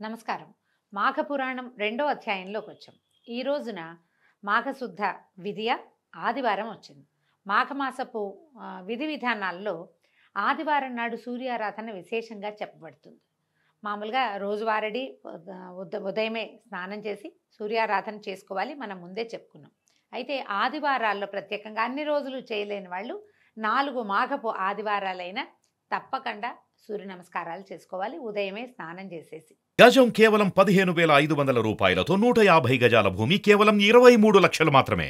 నమస్కారం. మాఘపురాణం రెండో అధ్యాయంలోకి వచ్చాం. ఈ రోజున మాఘశుద్ధ విధియ ఆదివారం వచ్చింది. మాఘమాసపు విధి విధానాల్లో ఆదివారం నాడు సూర్యారాధన విశేషంగా చెప్పబడుతుంది. మామూలుగా రోజువారీ ఉదయమే స్నానం చేసి సూర్యారాధన చేసుకోవాలి, మనం ముందే చెప్పుకున్నాం. అయితే ఆదివారాల్లో ప్రత్యేకంగా అన్ని రోజులు చేయలేని వాళ్ళు 4 మాఘపు ఆదివారాలైనా తప్పకుండా సూర్య నమస్కారాలు చేసుకోవాలి, ఉదయమే స్నానం చేసేసి. గజం కేవలం 15,500 రూపాయలతో 150 గజాల భూమి కేవలం 23 లక్షలు మాత్రమే.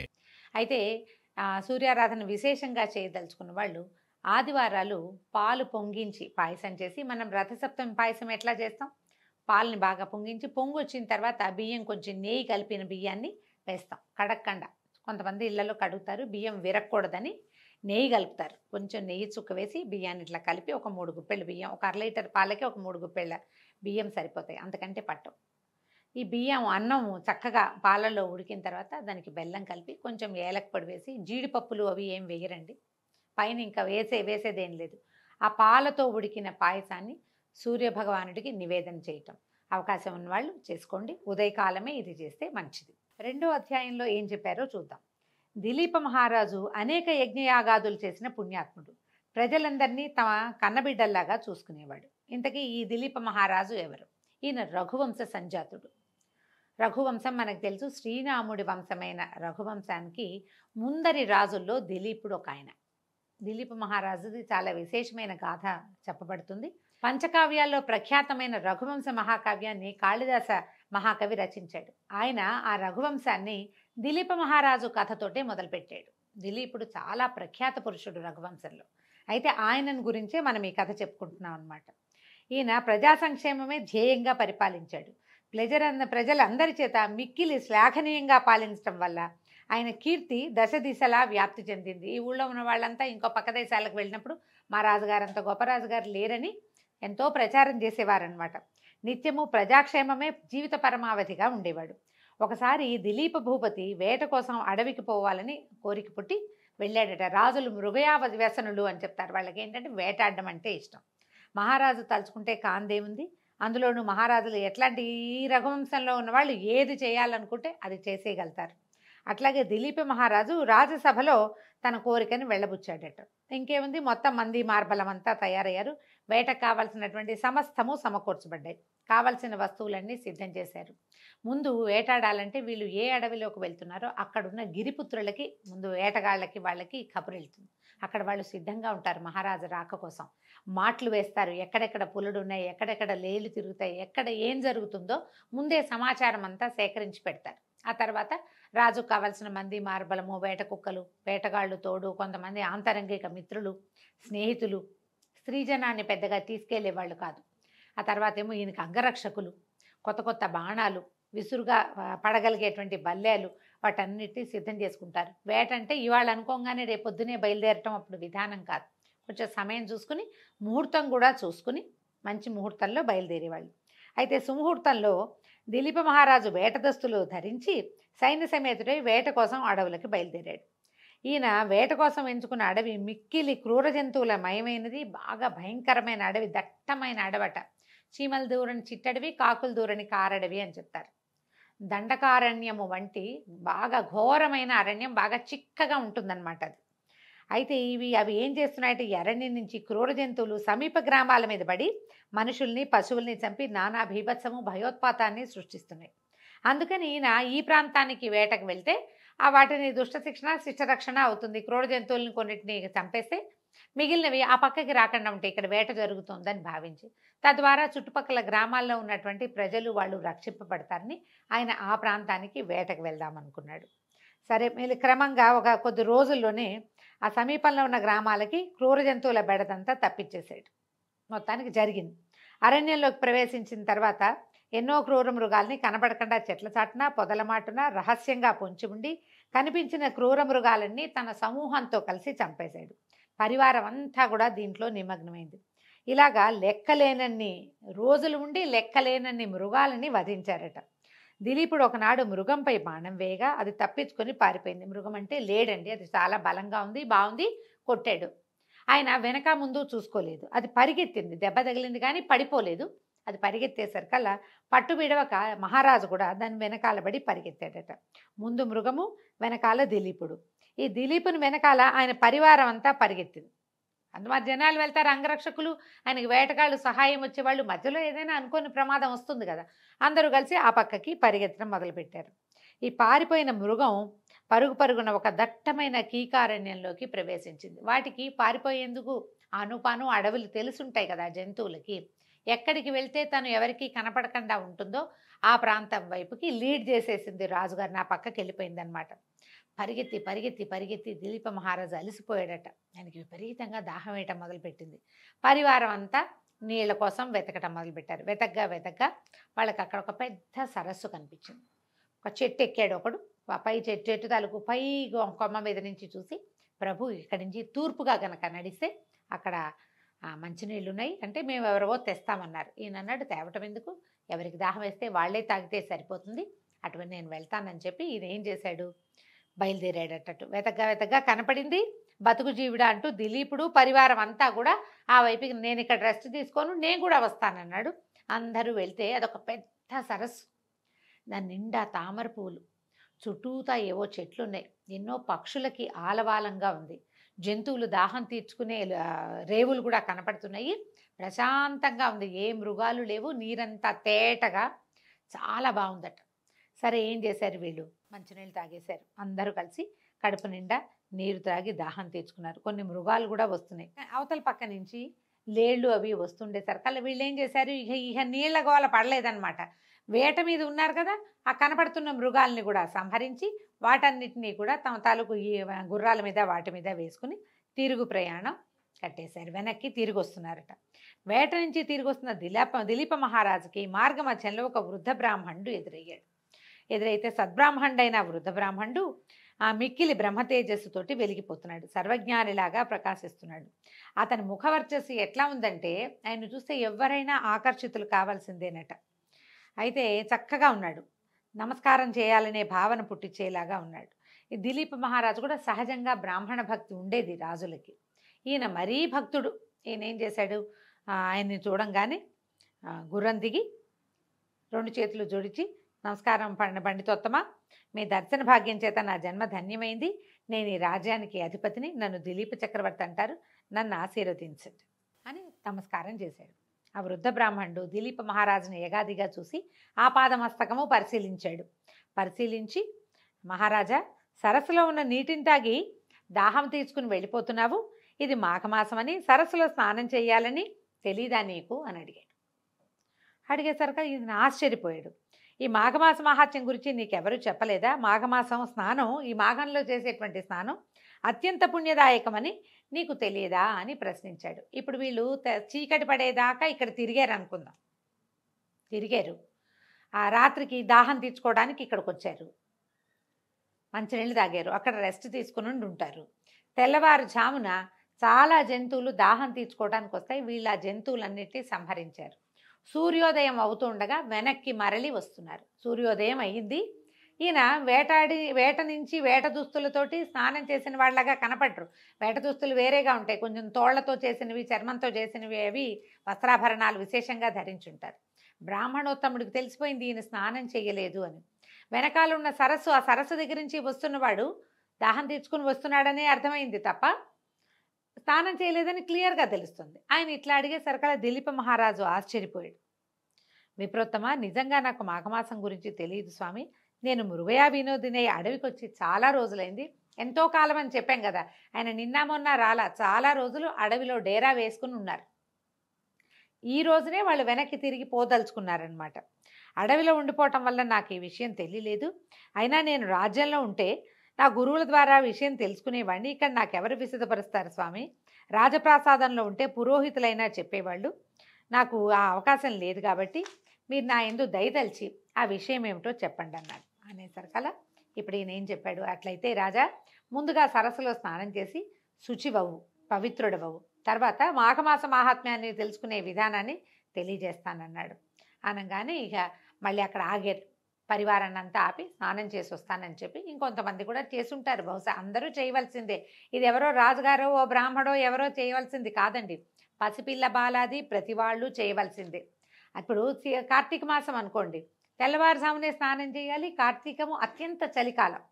అయితే సూర్యారాధన విశేషంగా చేయదలుచుకున్న వాళ్ళు ఆదివారాలు పాలు పొంగించి పాయసం చేసి, మనం రథసప్తమి పాయసం ఎట్లా చేస్తాం, పాలని బాగా పొంగించి పొంగు వచ్చిన తర్వాత బియ్యం కొంచెం నెయ్యి కలిపిన బియ్యాన్ని వేస్తాం కడక్కండా. కొంతమంది ఇళ్లలో కడుగుతారు, బియ్యం విరగకూడదని నెయ్యి కలుపుతారు. కొంచెం నెయ్యి చుక్క వేసి బియ్యాన్ని ఇట్లా కలిపి ఒక 3 గుప్పెళ్ళ బియ్యం, ఒక 1/2 లీటర్ పాలకి ఒక 3 గుప్పెళ్ళ బియ్యం సరిపోతాయి, అంతకంటే పట్టవు. ఈ బియ్యం అన్నం చక్కగా పాలల్లో ఉడికిన తర్వాత దానికి బెల్లం కలిపి కొంచెం ఏలక పొడి వేసి, జీడిపప్పులు అవి ఏం వేయరండి, పైన ఇంకా వేసేదేం లేదు. ఆ పాలతో ఉడికిన పాయసాన్ని సూర్యభగవానుడికి నివేదన చేయటం అవకాశం ఉన్నవాళ్ళు చేసుకోండి. ఉదయకాలమే ఇది చేస్తే మంచిది. రెండో అధ్యాయంలో ఏం చెప్పారో చూద్దాం. దిలీప మహారాజు అనేక యజ్ఞయాగాదులు చేసిన పుణ్యాత్ముడు. ప్రజలందరినీ తమ కన్నబిడ్డల్లాగా చూసుకునేవాడు. ఇంతకీ ఈ దిలీప మహారాజు ఎవరు? ఈయన రఘువంశ సంజాతుడు. రఘువంశం మనకు తెలుసు, శ్రీరాముడి వంశమైన రఘువంశానికి ముందరి రాజుల్లో దిలీపుడు ఒక ఆయన. దిలీప మహారాజుది చాలా విశేషమైన గాథ చెప్పబడుతుంది. పంచకావ్యాల్లో ప్రఖ్యాతమైన రఘువంశ మహాకావ్యాన్ని కాళిదాస మహాకవి రచించాడు. ఆయన ఆ రఘువంశాన్ని దిలీప మహారాజు కథతోటే మొదలుపెట్టాడు. దిలీపుడు చాలా ప్రఖ్యాత పురుషుడు రఘువంశంలో. అయితే ఆయనను గురించే మనం ఈ కథ చెప్పుకుంటున్నాం అన్నమాట. ఈయన ప్రజా సంక్షేమమే ధ్యేయంగా పరిపాలించాడు. ప్రజలందరి చేత మిక్కిలి శ్లాఘనీయంగా పాలించడం వల్ల ఆయన కీర్తి దశ దిశలా వ్యాప్తి చెందింది. ఈ ఊళ్ళో ఉన్న వాళ్ళంతా ఇంకో పక్క దేశాలకు వెళ్ళినప్పుడు మా రాజుగారంత గొప్ప రాజుగారు లేరని ఎంతో ప్రచారం చేసేవారనమాట. నిత్యము ప్రజాక్షేమమే జీవిత పరమావధిగా ఉండేవాడు. ఒకసారి దిలీప భూపతి వేట కోసం అడవికి పోవాలని కోరిక పుట్టి వెళ్ళాడట. రాజులు మృగయా వ్యసనులు అని చెప్తారు. వాళ్ళకి ఏంటంటే వేటాడడం అంటే ఇష్టం. మహారాజు తలుచుకుంటే కాందేముంది, అందులోనూ మహారాజులు ఎట్లాంటి ఈ రఘువంశంలో ఉన్నవాళ్ళు ఏది చేయాలనుకుంటే అది చేసేయగలుగుతారు. అట్లాగే దిలీప మహారాజు రాజసభలో తన కోరికని వెళ్ళబుచ్చాడట. ఇంకేముంది, మొత్తం మంది మార్బలం అంతా తయారయ్యారు. వేటకు కావాల్సినటువంటి సమస్తము సమకూర్చబడ్డాయి. కావలసిన వస్తువులన్నీ సిద్ధం చేశారు. ముందు వేటాడాలంటే వీళ్ళు ఏ అడవిలోకి వెళ్తున్నారో అక్కడున్న గిరిపుత్రులకి, ముందు వేటగాళ్ళకి వాళ్ళకి కబురు వెళ్తుంది. అక్కడ వాళ్ళు సిద్ధంగా ఉంటారు మహారాజు రాక కోసం. మాటలు వేస్తారు, ఎక్కడెక్కడ పులుడు ఉన్నాయి, ఎక్కడెక్కడ లేళ్ళు తిరుగుతాయి, ఎక్కడ ఏం జరుగుతుందో ముందే సమాచారం అంతా సేకరించి పెడతారు. ఆ తర్వాత రాజుకు కావలసిన మంది మార్బలము, వేట కుక్కలు, వేటగాళ్ళు తోడు, కొంతమంది ఆంతరంగిక మిత్రులు, స్నేహితులు, స్త్రీజనాన్ని పెద్దగా తీసుకెళ్లేవాళ్ళు కాదు. ఆ తర్వాత ఏమో ఈయనకి అంగరక్షకులు, కొత్త కొత్త బాణాలు, విసురుగా పడగలిగేటువంటి బల్లేలు, వాటన్నిటినీ సిద్ధం చేసుకుంటారు. వేట అంటే ఇవాళ అనుకోగానే రేపొద్దునే బయలుదేరటం అప్పుడు విధానం కాదు. కొంచెం సమయం చూసుకుని, ముహూర్తం కూడా చూసుకుని మంచి ముహూర్తంలో బయలుదేరేవాళ్ళు. అయితే సుముహూర్తంలో దిలీప మహారాజు వేట దుస్తులు ధరించి సైన్య సమేతుడై వేట కోసం అడవులకి బయలుదేరాడు. ఈయన వేట కోసం ఎంచుకున్న అడవి మిక్కిలి క్రూర జంతువుల మయమైనది, బాగా భయంకరమైన అడవి, దట్టమైన అడవట. చీమలు దూరని చిట్టడవి, కాకులు దూరని కారడవి అని చెప్తారు. దండకారణ్యము వంటి బాగా ఘోరమైన అరణ్యం, బాగా చిక్కగా ఉంటుందన్నమాట అది. అయితే అవి ఏం చేస్తున్నాయంటే, ఈ అరణ్యం నుంచి క్రూర జంతువులు సమీప గ్రామాల మీద పడి మనుషుల్ని, పశువుల్ని చంపి నానా భీభత్సము, భయోత్పాతాన్ని సృష్టిస్తున్నాయి. అందుకని ఈయన ఈ ప్రాంతానికి వేటకు వెళ్తే వాటిని దుష్ట శిక్షణ, శిష్టరక్షణ అవుతుంది. క్రూర జంతువులను కొన్నిటిని చంపేస్తే మిగిలినవి ఆ పక్కకి రాకుండా ఉంటాయి, ఇక్కడ వేట జరుగుతుందని భావించి, తద్వారా చుట్టుపక్కల గ్రామాల్లో ఉన్నటువంటి ప్రజలు వాళ్ళు రక్షింపబడతారని ఆయన ఆ ప్రాంతానికి వేటకు వెళ్దామనుకున్నాడు. సరే, మళ్ళీ క్రమంగా ఒక కొద్ది రోజుల్లోనే ఆ సమీపంలో ఉన్న గ్రామాలకి క్రూర జంతువుల బెడదంతా తప్పించేసాడు. మొత్తానికి జరిగింది. అరణ్యంలోకి ప్రవేశించిన తర్వాత ఎన్నో క్రూర మృగాల్ని కనబడకుండా చెట్ల చాటున, పొదల మాటున రహస్యంగా పొంచి ఉండి కనిపించిన క్రూర మృగాలన్నీ తన సమూహంతో కలిసి చంపేశాడు. పరివారం అంతా కూడా దీంట్లో నిమగ్నమైంది. ఇలాగా లెక్కలేనన్ని రోజులు ఉండి లెక్కలేనన్ని మృగాలని వధించారట. దిలీపుడు ఒకనాడు మృగంపై బాణం వేయగా అది తప్పించుకొని పారిపోయింది. మృగం అంటే లేడండి, అది చాలా బలంగా ఉంది, బాగుంది, కొట్టాడు. ఆయన వెనక ముందు చూసుకోలేదు, అది పరిగెత్తింది, దెబ్బ తగిలింది కానీ పడిపోలేదు. అది పరిగెత్తేసరికల్లా పట్టు విడవక మహారాజు కూడా దాని వెనకాల పడి పరిగెత్తాడట. ముందు మృగము, వెనకాల దిలీపుడు. ఈ దిలీపుని వెనకాల ఆయన పరివారం అంతా పరిగెత్తింది. అందువల్ల జనాలు వెళ్తారు, అంగరక్షకులు, ఆయనకి వేటగాళ్ళు సహాయం వచ్చేవాళ్ళు, మధ్యలో ఏదైనా అనుకోని ప్రమాదం వస్తుంది కదా, అందరూ కలిసి ఆ పక్కకి పరిగెత్తడం మొదలుపెట్టారు. ఈ పారిపోయిన మృగం పరుగు పరుగున ఒక దట్టమైన కీకారణ్యంలోకి ప్రవేశించింది. వాటికి పారిపోయేందుకు ఆనుపాను అడవులు తెలుసుంటాయి కదా జంతువులకి. ఎక్కడికి వెళ్తే తను ఎవరికి కనపడకుండా ఉంటుందో ఆ ప్రాంతం వైపుకి లీడ్ చేసేసింది రాజుగారు, నా పక్కకి వెళ్ళిపోయిందనమాట. పరిగెత్తి పరిగెత్తి పరిగెత్తి దిలీప మహారాజు అలసిపోయాడట. ఆయనకి విపరీతంగా దాహం వేయటం మొదలుపెట్టింది. పరివారం అంతా నీళ్ల కోసం వెతకటం మొదలుపెట్టారు. వెతగ్గా వాళ్ళకి అక్కడ ఒక పెద్ద సరస్సు కనిపించింది. ఒక చెట్టు ఎక్కాడు ఒకడు, ఆ పై చెట్టు తాలూకు పై కొమ్మ మీద నుంచి చూసి, ప్రభు ఇక్కడి నుంచి తూర్పుగా గనక నడిస్తే అక్కడ మంచినీళ్ళు ఉన్నాయి అంటే మేము ఎవరో తెస్తామన్నారు. ఈయన అన్నాడు, తేవటం ఎందుకు, ఎవరికి దాహం వేస్తే వాళ్ళే తాగితే సరిపోతుంది, అటువంటి నేను వెళ్తానని చెప్పి ఈయన ఏం చేశాడు, బయలుదేరాడటట్టు. వెతగ్గా కనపడింది. బతుకు జీవుడా అంటూ దిలీపుడు పరివారం అంతా కూడా ఆ వైపుకి, నేను ఇక్కడ రెస్ట్ తీసుకోను, నేను కూడా వస్తానన్నాడు. అందరూ వెళ్తే అదొక పెద్ద సరస్సు. దాని నిండా తామర పువ్వులు, చుట్టూతా ఏవో చెట్లున్నాయి, ఎన్నో పక్షులకి ఆలవాలంగా ఉంది, జంతువులు దాహం తీర్చుకునే రేవులు కూడా కనపడుతున్నాయి, ప్రశాంతంగా ఉంది, ఏ మృగాలు లేవు, నీరంతా తేటగా చాలా బాగుందట. సరే ఏం చేశారు వీళ్ళు, మంచినీళ్ళు తాగేశారు. అందరూ కలిసి కడుపు నిండా నీరు త్రాగి దాహం తీర్చుకున్నారు. కొన్ని మృగాలు కూడా వస్తున్నాయి. అవతల పక్క నుంచి లేళ్ళు అవి వస్తుండేసరికల్లా వీళ్ళు ఏం చేశారు, ఇక నీళ్ల గోల పడలేదన్నమాట. వేట మీద ఉన్నారు కదా, ఆ కనపడుతున్న మృగాల్ని కూడా సంహరించి వాటన్నిటినీ కూడా తమ తాలూకు ఈ గుర్రాల మీద వాటి మీద వేసుకుని తిరుగు ప్రయాణం కట్టేశారు. వెనక్కి తిరిగి వస్తున్నారట. వేట నుంచి తిరిగి వస్తున్న దిలీప మహారాజుకి మార్గ మధ్యంలో ఒక వృద్ధ బ్రాహ్మణుడు ఎదురయ్యాడు. ఎదురైతే సద్బ్రాహ్మణుడైన వృద్ధ బ్రాహ్మణుడు ఆ మిక్కిలి బ్రహ్మతేజస్సుతోటి వెలిగిపోతున్నాడు, సర్వజ్ఞానిలాగా ప్రకాశిస్తున్నాడు. అతని ముఖవర్చస్సు ఎట్లా ఉందంటే ఆయన చూస్తే ఎవరైనా ఆకర్షితులు కావాల్సిందేనట. అయితే చక్కగా ఉన్నాడు, నమస్కారం చేయాలనే భావన పుట్టించేలాగా ఉన్నాడు. ఈ దిలీప మహారాజు కూడా సహజంగా బ్రాహ్మణ భక్తి ఉండేది రాజులకి. ఈయన మరీ భక్తుడు. ఈయన ఏం చేశాడు, ఆయన్ని చూడంగానే గుర్రం దిగి 2 చేతులు జోడించి, నమస్కారం పండితోత్తమ, మీ దర్శన భాగ్యం చేత నా జన్మ ధన్యమైంది, నేను ఈ రాజ్యానికి అధిపతిని, నన్ను దిలీప చక్రవర్తి అంటారు, నన్ను ఆశీర్వదించండి అని నమస్కారం చేశాడు. ఆ వృద్ధ బ్రాహ్మణుడు దిలీప మహారాజుని ఎగాదిగా చూసి ఆ పాదమస్తకము పరిశీలించాడు. పరిశీలించి, మహారాజా, సరస్సులో ఉన్న నీటిని తాగి దాహం తీర్చుకుని వెళ్ళిపోతున్నావు, ఇది మాఘమాసమని, సరస్సులో స్నానం చేయాలని తెలీదా నీకు అని అడిగాడు. అడిగేసరికి ఇది ఆశ్చర్యపోయాడు. ఈ మాఘమాస మహాత్యం గురించి నీకెవరూ చెప్పలేదా, మాఘమాసం స్నానం, ఈ మాఘంలో చేసేటువంటి స్నానం అత్యంత పుణ్యదాయకమని నీకు తెలియదా అని ప్రశ్నించాడు. ఇప్పుడు వీళ్ళు చీకటి పడేదాకా ఇక్కడ తిరిగారు అనుకుందాం. తిరిగారు, ఆ రాత్రికి దాహం తీర్చుకోవడానికి ఇక్కడికి వచ్చారు, మంచినీళ్ళు తాగారు, అక్కడ రెస్ట్ తీసుకుని ఉంటారు. తెల్లవారుజామున చాలా జంతువులు దాహం తీర్చుకోవడానికి వస్తాయి, వీళ్ళు ఆ జంతువులన్నిటినీ సంహరించారు. సూర్యోదయం అవుతూ ఉండగా వెనక్కి మరలి వస్తున్నారు. సూర్యోదయం అయ్యింది. ఈయన వేట నుంచి వేట దుస్తులతోటి స్నానం చేసిన వాళ్ళగా కనపడరు. వేట దుస్తులు వేరేగా ఉంటాయి, కొంచెం తోళ్లతో చేసినవి, చర్మంతో చేసినవి, అవి వస్త్రాభరణాలు విశేషంగా ధరించుంటారు. బ్రాహ్మణోత్తముడికి తెలిసిపోయింది ఈయన స్నానం చేయలేదు అని. వెనకాల ఉన్న సరస్సు, ఆ సరస్సు దగ్గర నుంచి వస్తున్నవాడు దాహం తీర్చుకుని వస్తున్నాడనే అర్థమైంది తప్ప స్నానం చేయలేదని క్లియర్గా తెలుస్తుంది. ఆయన ఇట్లా అడిగేసరికల్లా దిలీప మహారాజు ఆశ్చర్యపోయాడు. విప్రోత్తమ, నిజంగా నాకు మాఘమాసం గురించి తెలియదు స్వామి, నేను మృగయా వినోదినే అడవికి వచ్చి చాలా రోజులైంది, ఎంతో కాలం అని చెప్పాం కదా, ఆయన నిన్న మొన్న రాలా, చాలా రోజులు అడవిలో డేరా వేసుకుని ఉన్నారు. ఈ రోజునే వాళ్ళు వెనక్కి తిరిగి పోదలుచుకున్నారనమాట. అడవిలో ఉండిపోవటం వల్ల నాకు ఈ విషయం తెలియలేదు. అయినా నేను రాజ్యంలో ఉంటే నా గురువుల ద్వారా విషయం తెలుసుకునేవాడిని, ఇక్కడ నాకెవరు విశదపరుస్తారు స్వామి, రాజప్రాసాదంలో ఉంటే పురోహితులైనా చెప్పేవాళ్ళు, నాకు ఆ అవకాశం లేదు కాబట్టి మీరు నా యందు దయతలిచి ఆ విషయం ఏమిటో చెప్పండి అన్నాడు. అనేసరికల్లా ఇప్పుడు ఈయన ఏం చెప్పాడు, అట్లయితే రాజా, ముందుగా సరస్సులో స్నానం చేసి శుచివవు, పవిత్రుడవవు, తర్వాత మాఘమాస మాహాత్మ్యాన్ని తెలుసుకునే విధానాన్ని తెలియజేస్తానన్నాడు. అనగానే ఇక మళ్ళీ అక్కడ ఆగారు. పరివారాన్ని అంతా ఆపి స్నానం చేసి వస్తానని చెప్పి ఇంకొంతమంది కూడా చేసుంటారు, బహుశా అందరూ చేయవలసిందే. ఇది ఎవరో రాజుగారో ఓ బ్రాహ్మడో ఎవరో చేయవలసింది కాదండి, పసిపిల్ల బాలాది ప్రతి వాళ్ళు చేయవలసిందే. ఇప్పుడు కార్తీక మాసం అనుకోండి, తెల్లవారుజామునే స్నానం చేయాలి. కార్తీకము అత్యంత చలికాలం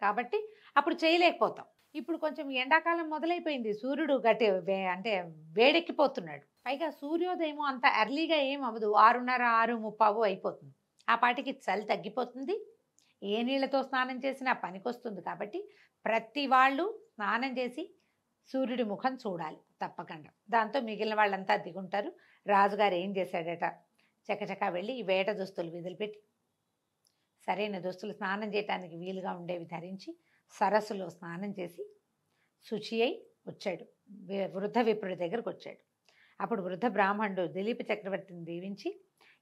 కాబట్టి అప్పుడు చేయలేకపోతాం. ఇప్పుడు కొంచెం ఎండాకాలం మొదలైపోయింది, సూర్యుడు అంటే వేడెక్కిపోతున్నాడు. పైగా సూర్యోదయం అంత ఎర్లీగా ఏం అవ్వదు, 6:30 6:30 అయిపోతుంది. ఆ పాటికి చలి తగ్గిపోతుంది. ఏ నీళ్ళతో స్నానం చేసినా పనికొస్తుంది. కాబట్టి ప్రతి వాళ్ళు స్నానం చేసి సూర్యుడి ముఖం చూడాలి తప్పకుండా. దాంతో మిగిలిన వాళ్ళంతా దిగుంటారు. రాజుగారు ఏం చేశాడట, చకచకా వెళ్ళి ఈ వేట దుస్తులు విదిలిపెట్టి సరైన దుస్తులు స్నానం చేయడానికి వీలుగా ఉండేవి ధరించి సరస్సులో స్నానం చేసి శుచి అయి వచ్చాడు. వృద్ధ విప్రుడి దగ్గరకు వచ్చాడు. అప్పుడు వృద్ధ బ్రాహ్మణుడు దిలీప చక్రవర్తిని దీవించి,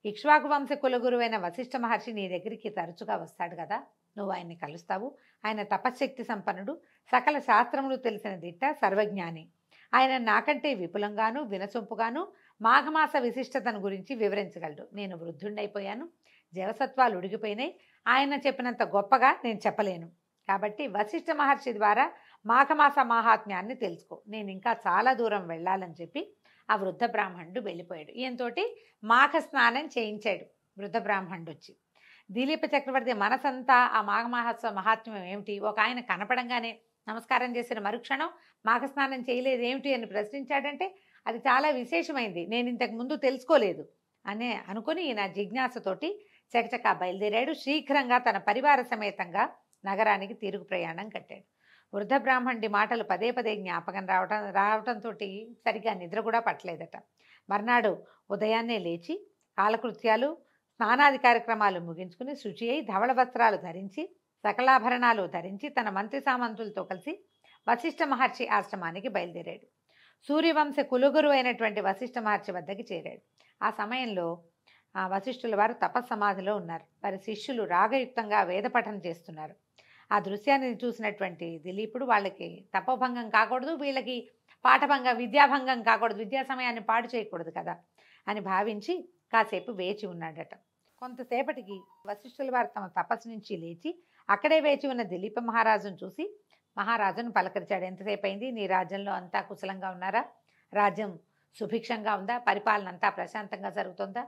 ఇక్ష్వాకు వంశ కులగురువైన వశిష్ఠ మహర్షి నీ దగ్గరికి తరచుగా వస్తాడు కదా, నువ్వు ఆయన్ని కలుస్తావు. ఆయన తపశ్శక్తి సంపన్నుడు, సకల శాస్త్రములు తెలిసిన దిట్ట, సర్వజ్ఞాని. ఆయన నాకంటే విపులంగాను వినసొంపుగాను మాఘమాస విశిష్టతను గురించి వివరించగలడు. నేను వృద్ధుండైపోయాను, జవసత్వాలు ఉడిగిపోయినాయి. ఆయన చెప్పినంత గొప్పగా నేను చెప్పలేను. కాబట్టి వశిష్ఠ మహర్షి ద్వారా మాఘమాస మహాత్మ్యాన్ని తెలుసుకో. నేను ఇంకా చాలా దూరం వెళ్ళాలని చెప్పి ఆ వృద్ధ బ్రాహ్మణుడు వెళ్ళిపోయాడు. ఈయనతోటి మాఘ స్నానం చేయించాడు వృద్ధ బ్రాహ్మణుడు వచ్చి. దిలీప చక్రవర్తి మనసంతా ఆ మాఘమాస మహాత్మ్యం ఏమిటి, ఒక ఆయన కనపడంగానే నమస్కారం చేసిన మరుక్షణం మాఘస్నానం చేయలేదు ఏమిటి అని ప్రశ్నించాడంటే అది చాలా విశేషమైంది, నేను ఇంతకు ముందు తెలుసుకోలేదు అనే అనుకుని ఈయన జిజ్ఞాసతోటి చకచకా బయలుదేరాడు. శీఘ్రంగా తన పరివార సమేతంగా నగరానికి తిరుగు ప్రయాణం కట్టాడు. వృద్ధ బ్రాహ్మణుడి మాటలు పదే పదే జ్ఞాపకం రావటంతో సరిగ్గా నిద్ర కూడా పట్టలేదట. మర్నాడు ఉదయాన్నే లేచి కాలకృత్యాలు స్నానాది కార్యక్రమాలు ముగించుకుని శుచి అయి ధవళ వస్త్రాలు ధరించి సకలాభరణాలు ధరించి తన మంత్రి సామంతులతో కలిసి వశిష్ఠ మహర్షి ఆశ్రమానికి బయలుదేరాడు. సూర్యవంశ కులుగురు అయినటువంటి వశిష్ఠ మహర్షి వద్దకి చేరాడు. ఆ సమయంలో వశిష్ఠుల వారు తపస్సమాధిలో ఉన్నారు. వారి శిష్యులు రాగయుక్తంగా వేద పఠనం చేస్తున్నారు. ఆ దృశ్యాన్ని చూసినటువంటి దిలీపుడు వాళ్ళకి తపోభంగం కాకూడదు, వీళ్ళకి పాఠభంగం విద్యాభంగం కాకూడదు, విద్యా సమయాన్ని పాడు చేయకూడదు కదా అని భావించి కాసేపు వేచి ఉన్నాడట. కొంతసేపటికి వశిష్ఠుల వారు తమ తపస్సు నుంచి లేచి అక్కడే వేచి ఉన్న దిలీప మహారాజును చూసి మహారాజును పలకరించాడు. ఎంతసేపు అయింది, నీ రాజ్యంలో అంతా కుశలంగా ఉన్నారా, రాజ్యం సుభిక్షంగా ఉందా, పరిపాలన అంతా ప్రశాంతంగా జరుగుతుందా,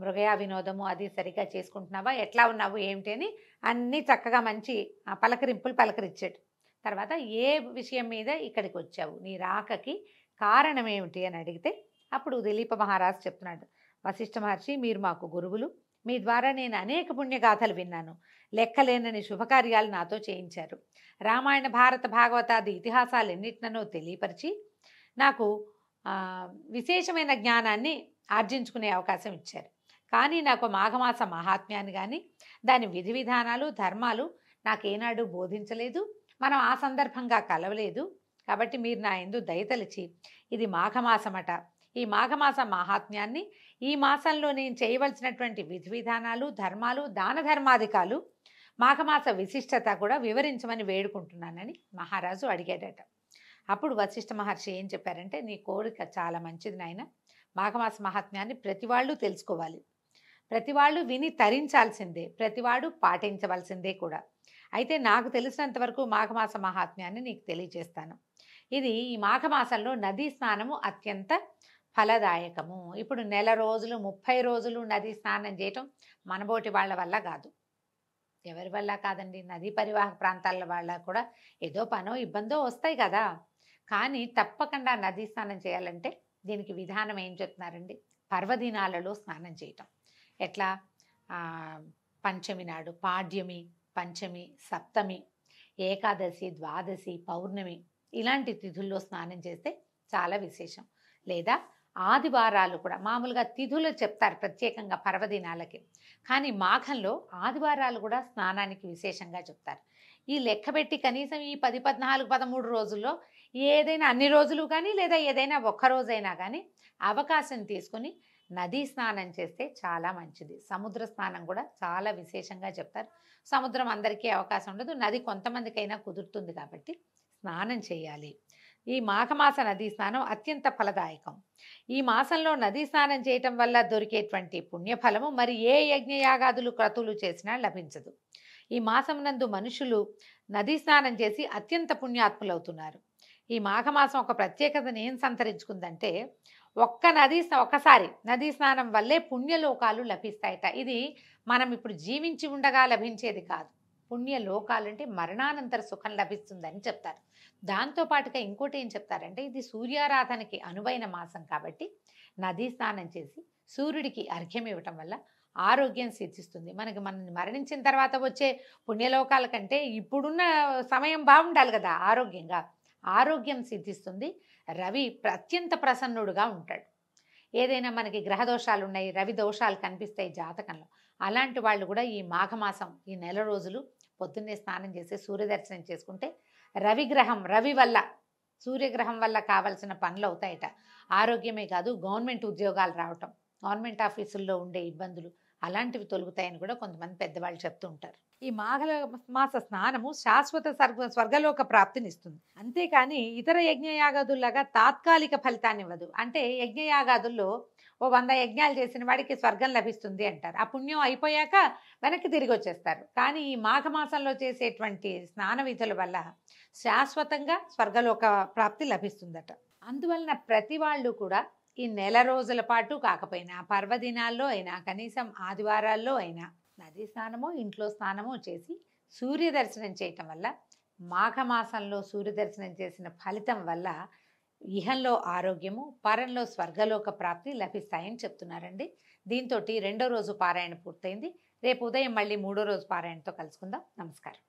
మృగయా వినోదము అది సరిగ్గా చేసుకుంటున్నావా, ఎట్లా ఉన్నావు ఏమిటి అని అన్నీ చక్కగా మంచి పలకరింపులు పలకరించాడు. తర్వాత ఏ విషయం మీద ఇక్కడికి వచ్చావు, నీ రాకకి కారణం ఏమిటి అని అడిగితే అప్పుడు దిలీప మహారాజు చెప్తున్నాడు, వశిష్ఠ మహర్షి మీరు మాకు గురువులు, మీ ద్వారా నేను అనేక పుణ్యగాథలు విన్నాను, లెక్కలేనని శుభకార్యాలు నాతో చేయించారు. రామాయణ భారత భాగవతాది ఇతిహాసాలు ఎన్నిటినో తెలియపరిచి నాకు విశేషమైన జ్ఞానాన్ని ఆర్జించుకునే అవకాశం ఇచ్చారు. కానీ నాకు మాఘమాస మహాత్మ్యాన్ని కానీ దాని విధి విధానాలు ధర్మాలు నాకేనాడు బోధించలేదు, మనం ఆ సందర్భంగా కలవలేదు. కాబట్టి మీరు నా యందు దయతలిచి ఇది మాఘమాసమట, ఈ మాఘమాస మహాత్మ్యాన్ని, ఈ మాసంలో నేను చేయవలసినటువంటి విధి విధానాలు ధర్మాలు దాన ధర్మాధికాలు మాఘమాస విశిష్టత కూడా వివరించమని వేడుకుంటున్నానని మహారాజు అడిగాడట. అప్పుడు వశిష్ఠ మహర్షి ఏం చెప్పారంటే, నీ కోరిక చాలా మంచిది నాయన, మాఘమాస మహాత్మ్యాన్ని ప్రతి వాళ్ళు తెలుసుకోవాలి, ప్రతి వాళ్ళు విని తరించాల్సిందే, ప్రతివాడు పాటించవలసిందే కూడా. అయితే నాకు తెలిసినంత వరకు మాఘమాస మహాత్మ్యాన్ని నీకు తెలియజేస్తాను. ఇది ఈ మాఘమాసంలో నదీ స్నానము అత్యంత ఫలదాయకము. ఇప్పుడు నెల రోజులు 30 రోజులు నదీ స్నానం చేయటం మనబోటి వాళ్ళ వల్ల కాదు, ఎవరి వల్ల కాదండి, నదీ పరివాహక ప్రాంతాల వాళ్ళ కూడా ఏదో పనో ఇబ్బందో వస్తాయి కదా. కానీ తప్పకుండా నదీ స్నానం చేయాలంటే దీనికి విధానం ఏం చెప్తున్నారండి, పర్వదినాలలో స్నానం చేయటం. ఎట్లా, పంచమి నాడు, పాడ్యమి, పంచమి, సప్తమి, ఏకాదశి, ద్వాదశి, పౌర్ణమి ఇలాంటి తిథుల్లో స్నానం చేస్తే చాలా విశేషం. లేదా ఆదివారాలు కూడా, మామూలుగా తిథులు చెప్తారు ప్రత్యేకంగా పర్వదినాలకి, కానీ మాఘంలో ఆదివారాలు కూడా స్నానానికి విశేషంగా చెప్తారు. ఈ లెక్కబెట్టి కనీసం ఈ 10, 14, 13 రోజుల్లో ఏదైనా అన్ని రోజులు కానీ లేదా ఏదైనా ఒక్కరోజైనా కానీ అవకాశం తీసుకుని నదీ స్నానం చేస్తే చాలా మంచిది. సముద్ర స్నానం కూడా చాలా విశేషంగా చెప్తారు. సముద్రం అందరికీ అవకాశం ఉండదు, నది కొంతమందికైనా కుదురుతుంది కాబట్టి స్నానం చేయాలి. ఈ మాఘమాస నదీ స్నానం అత్యంత ఫలదాయకం. ఈ మాసంలో నదీ స్నానం చేయటం వల్ల దొరికేటువంటి పుణ్యఫలము మరి ఏ యజ్ఞయాగాదులు క్రతువులు చేసినా లభించదు. ఈ మాసం నందు మనుషులు నదీ స్నానం చేసి అత్యంత పుణ్యాత్ములవుతున్నారు. ఈ మాఘమాసం ఒక ప్రత్యేకతను ఏం సంతరించుకుందంటే ఒక్కసారి నదీ స్నానం వల్లే పుణ్యలోకాలు లభిస్తాయట. ఇది మనం ఇప్పుడు జీవించి ఉండగా లభించేది కాదు. పుణ్యలోకాలు అంటే మరణానంతర సుఖం లభిస్తుందని చెప్తారు. దాంతో పాటుగా ఇంకోటి ఏం చెప్తారంటే ఇది సూర్యారాధనకి అనువైన మాసం కాబట్టి నదీ స్నానం చేసి సూర్యుడికి అర్ఘ్యం ఇవ్వటం వల్ల ఆరోగ్యం సిద్ధిస్తుంది. మనం మరణించిన తర్వాత వచ్చే పుణ్యలోకాల కంటే ఇప్పుడున్న సమయం బాగుండాలి కదా, ఆరోగ్యం సిద్ధిస్తుంది. రవి అత్యంత ప్రసన్నుడుగా ఉంటాడు. ఏదైనా మనకి గ్రహ దోషాలు ఉన్నాయి, రవి దోషాలు కనిపిస్తాయి జాతకంలో, అలాంటి వాళ్ళు కూడా ఈ మాఘమాసం ఈ నెల రోజులు పొద్దున్నే స్నానం చేసి సూర్యదర్శనం చేసుకుంటే రవి వల్ల సూర్యగ్రహం వల్ల కావాల్సిన పనులు అవుతాయట. ఆరోగ్యమే కాదు, గవర్నమెంట్ ఉద్యోగాలు రావటం, గవర్నమెంట్ ఆఫీసుల్లో ఉండే ఇబ్బందులు అలాంటివి తొలుగుతాయని కూడా కొంతమంది పెద్దవాళ్ళు చెప్తూ ఉంటారు. ఈ మాఘమాస స్నానము శాశ్వత స్వర్గలోక ప్రాప్తినిస్తుంది. అంతేకాని ఇతర యజ్ఞయాగాదుల్లాగా తాత్కాలిక ఫలితాన్ని ఇవ్వదు. అంటే యజ్ఞయాగాదుల్లో 100 యజ్ఞాలు చేసిన వాడికి స్వర్గం లభిస్తుంది అంటారు. ఆ పుణ్యం అయిపోయాక వెనక్కి తిరిగి వచ్చేస్తారు. కానీ ఈ మాఘమాసంలో చేసేటువంటి స్నాన విధుల వల్ల శాశ్వతంగా స్వర్గలోక ప్రాప్తి లభిస్తుందట. అందువలన ప్రతి వాళ్ళు కూడా ఈ నెల రోజుల పాటు కాకపోయినా పర్వదినాల్లో అయినా కనీసం ఆదివారాల్లో అయినా నదీ స్నానమో ఇంట్లో స్నానమో చేసి సూర్య దర్శనం చేయటం వల్ల మాఘమాసంలో సూర్యదర్శనం చేసిన ఫలితం వల్ల ఇహంలో ఆరోగ్యము, పరంలో స్వర్గలోక ప్రాప్తి లభిస్తాయని చెప్తున్నారండి. దీంతో 2వ రోజు పారాయణ పూర్తయింది. రేపు ఉదయం మళ్ళీ 3వ రోజు పారాయణతో కలుసుకుందాం. నమస్కారం.